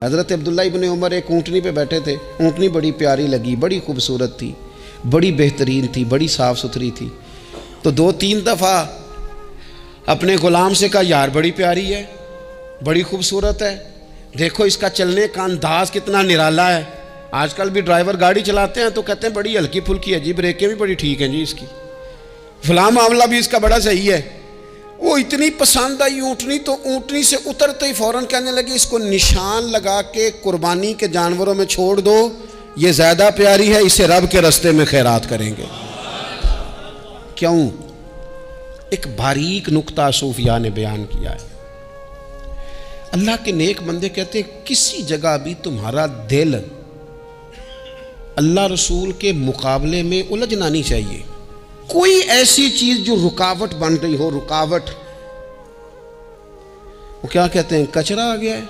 حضرت عبداللہ ابن عمر ایک اونٹنی پہ بیٹھے تھے، اونٹنی بڑی پیاری لگی، بڑی خوبصورت تھی، بڑی بہترین تھی، بڑی صاف ستھری تھی۔ تو 2-3 دفعہ اپنے غلام سے کہا، یار بڑی پیاری ہے، بڑی خوبصورت ہے، دیکھو اس کا چلنے کا انداز کتنا نرالا ہے۔ آج کل بھی ڈرائیور گاڑی چلاتے ہیں تو کہتے ہیں بڑی ہلکی پھلکی ہے جی، بریکیں بھی بڑی ٹھیک ہیں جی اس کی، فلاں معاملہ بھی اس کا بڑا صحیح ہے۔ وہ اتنی پسند آئی اونٹنی، تو اونٹنی سے اترتے ہی فوراً کہنے لگے اس کو نشان لگا کے قربانی کے جانوروں میں چھوڑ دو، یہ زیادہ پیاری ہے، اسے رب کے رستے میں خیرات کریں گے۔ کیوں؟ ایک باریک نکتہ صوفیاء نے بیان کیا ہے۔ اللہ کے نیک بندے کہتے ہیں کسی جگہ بھی تمہارا دل اللہ رسول کے مقابلے میں الجھنا نہیں چاہیے۔ کوئی ایسی چیز جو رکاوٹ بن رہی ہو، رکاوٹ، وہ کیا کہتے ہیں، کچرا آ گیا ہے،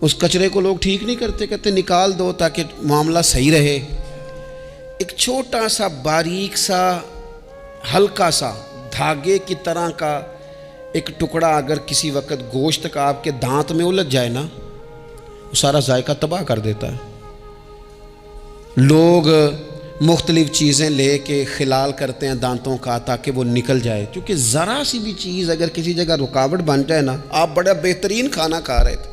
اس کچرے کو لوگ ٹھیک نہیں کرتے، کہتے نکال دو تاکہ معاملہ صحیح رہے۔ ایک چھوٹا سا باریک سا ہلکا سا دھاگے کی طرح کا ایک ٹکڑا اگر کسی وقت گوشت کا آپ کے دانت میں الجھ جائے نا، وہ سارا ذائقہ تباہ کر دیتا ہے۔ لوگ مختلف چیزیں لے کے خلال کرتے ہیں دانتوں کا تاکہ وہ نکل جائے، کیونکہ ذرا سی بھی چیز اگر کسی جگہ رکاوٹ بن جائے نا، آپ بڑا بہترین کھانا کھا رہے تھے،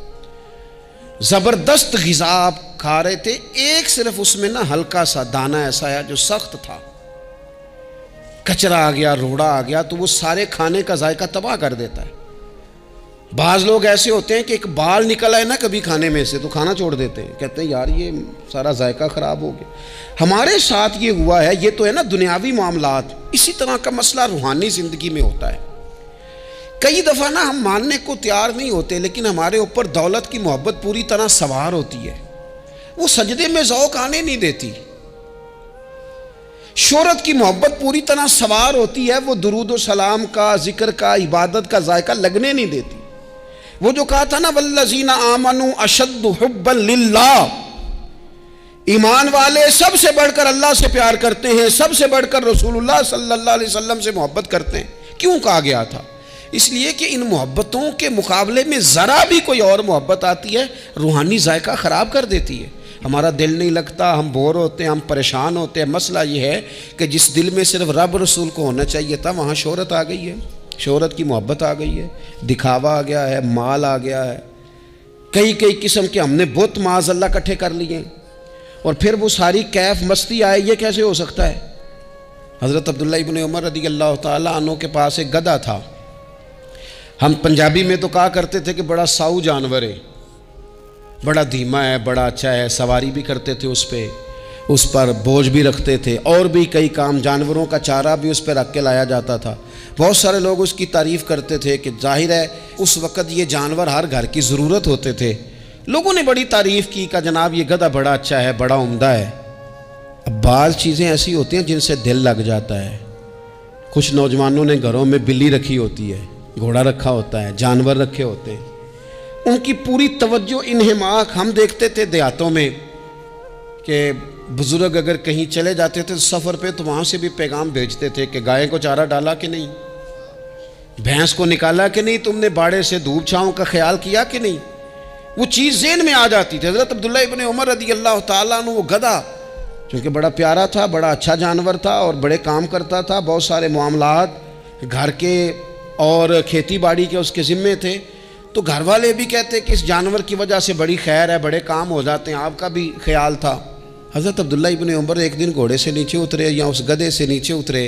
زبردست غذا آپ کھا رہے تھے، ایک صرف اس میں نا ہلکا سا دانہ ایسا ہے جو سخت تھا، کچرا آ گیا، روڑا آ گیا، تو وہ سارے کھانے کا ذائقہ تباہ کر دیتا ہے۔ بعض لوگ ایسے ہوتے ہیں کہ ایک بال نکل آئے نا کبھی کھانے میں سے تو کھانا چھوڑ دیتے ہیں، کہتے ہیں یار یہ سارا ذائقہ خراب ہو گیا۔ ہمارے ساتھ یہ ہوا ہے، یہ تو ہے نا دنیاوی معاملات، اسی طرح کا مسئلہ روحانی زندگی میں ہوتا ہے۔ کئی دفعہ نا ہم ماننے کو تیار نہیں ہوتے، لیکن ہمارے اوپر دولت کی محبت پوری طرح سوار ہوتی ہے، وہ سجدے میں ذوق آنے نہیں دیتی۔ شہرت کی محبت پوری طرح سوار ہوتی ہے، وہ درود و سلام کا، ذکر کا، عبادت کا ذائقہ لگنے نہیں دیتی۔ وہ جو کہا تھا نا والذین آمنوا اشد حبا للہ، ایمان والے سب سے بڑھ کر اللہ سے پیار کرتے ہیں، سب سے بڑھ کر رسول اللہ صلی اللہ علیہ وسلم سے محبت کرتے ہیں۔ کیوں کہا گیا تھا؟ اس لیے کہ ان محبتوں کے مقابلے میں ذرا بھی کوئی اور محبت آتی ہے، روحانی ذائقہ خراب کر دیتی ہے، ہمارا دل نہیں لگتا، ہم بور ہوتے ہیں، ہم پریشان ہوتے ہیں۔ مسئلہ یہ ہے کہ جس دل میں صرف رب رسول کو ہونا چاہیے تھا، وہاں شہرت آ گئی ہے، شہرت کی محبت آ گئی ہے، دکھاوا آ گیا ہے، مال آ گیا ہے، کئی قسم کے ہم نے بت معاذ اللہ اکٹھے کر لیے، اور پھر وہ ساری کیف مستی آئے۔ یہ کیسے ہو سکتا ہے؟ حضرت عبداللہ ابن عمر رضی اللہ تعالیٰ عنہ کے پاس ایک گدھا تھا، ہم پنجابی میں تو کہا کرتے تھے کہ بڑا ساؤ جانور ہے، بڑا دھیما ہے، بڑا اچھا ہے، سواری بھی کرتے تھے اس پہ، اس پر بوجھ بھی رکھتے تھے، اور بھی کئی کام، جانوروں کا چارہ بھی اس پہ رکھ کے لایا جاتا تھا۔ بہت سارے لوگ اس کی تعریف کرتے تھے کہ ظاہر ہے اس وقت یہ جانور ہر گھر کی ضرورت ہوتے تھے، لوگوں نے بڑی تعریف کی کہ جناب یہ گدھا بڑا اچھا ہے، بڑا عمدہ ہے۔ اب بعض چیزیں ایسی ہوتی ہیں جن سے دل لگ جاتا ہے۔ کچھ نوجوانوں نے گھروں میں بلی رکھی ہوتی ہے، گھوڑا رکھا ہوتا ہے، جانور رکھے ہوتے ہیں، ان کی پوری توجہ انہماک۔ ہم دیکھتے تھے دیہاتوں میں کہ بزرگ اگر کہیں چلے جاتے تھے سفر پہ تو وہاں سے بھی پیغام بھیجتے تھے کہ گائے کو چارہ ڈالا کہ نہیں، بھینس کو نکالا کہ نہیں، تم نے باڑے سے دھوپ چھاؤں کا خیال کیا کہ نہیں، وہ چیز ذہن میں آ جاتی تھی۔ حضرت عبداللہ ابن عمر رضی اللہ تعالیٰ عنہ وہ گدھا چونکہ بڑا پیارا تھا، بڑا اچھا جانور تھا اور بڑے کام کرتا تھا، بہت سارے معاملات گھر کے اور کھیتی باڑی کے اس کے ذمے تھے، تو گھر والے بھی کہتے کہ اس جانور کی وجہ سے بڑی خیر ہے، بڑے کام ہو جاتے ہیں، آپ کا بھی خیال تھا۔ حضرت عبداللہ ابن عمر ایک دن گھوڑے سے نیچے اترے یا اس گدھے سے نیچے اترے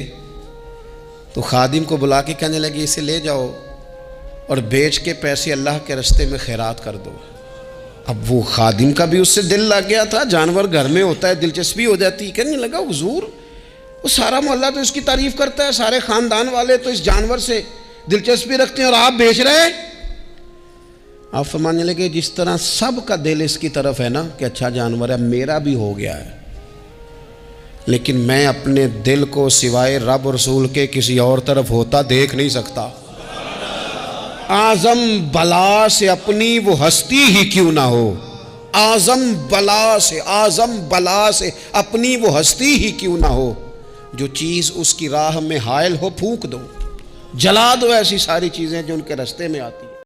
تو خادم کو بلا کے کہنے لگے اسے لے جاؤ اور بیچ کے پیسے اللہ کے رستے میں خیرات کر دو۔ اب وہ خادم کا بھی اس سے دل لگ گیا تھا، جانور گھر میں ہوتا ہے دلچسپی ہو جاتی، کہنے لگا حضور وہ سارا محلہ تو اس کی تعریف کرتا ہے، سارے خاندان والے تو اس جانور سے دلچسپی رکھتے ہیں اور آپ بیچ رہے ہیں۔ آپ فرمانے لگے جس طرح سب کا دل اس کی طرف ہے نا کہ اچھا جانور ہے، میرا بھی ہو گیا ہے، لیکن میں اپنے دل کو سوائے رب رسول کے کسی اور طرف ہوتا دیکھ نہیں سکتا۔ اعظم بلا سے اپنی وہ ہستی ہی کیوں نہ ہو، اعظم بلا سے اپنی وہ ہستی ہی کیوں نہ ہو، جو چیز اس کی راہ میں حائل ہو پھونک دو، جلا دو ایسی ساری چیزیں جو ان کے راستے میں آتی ہیں۔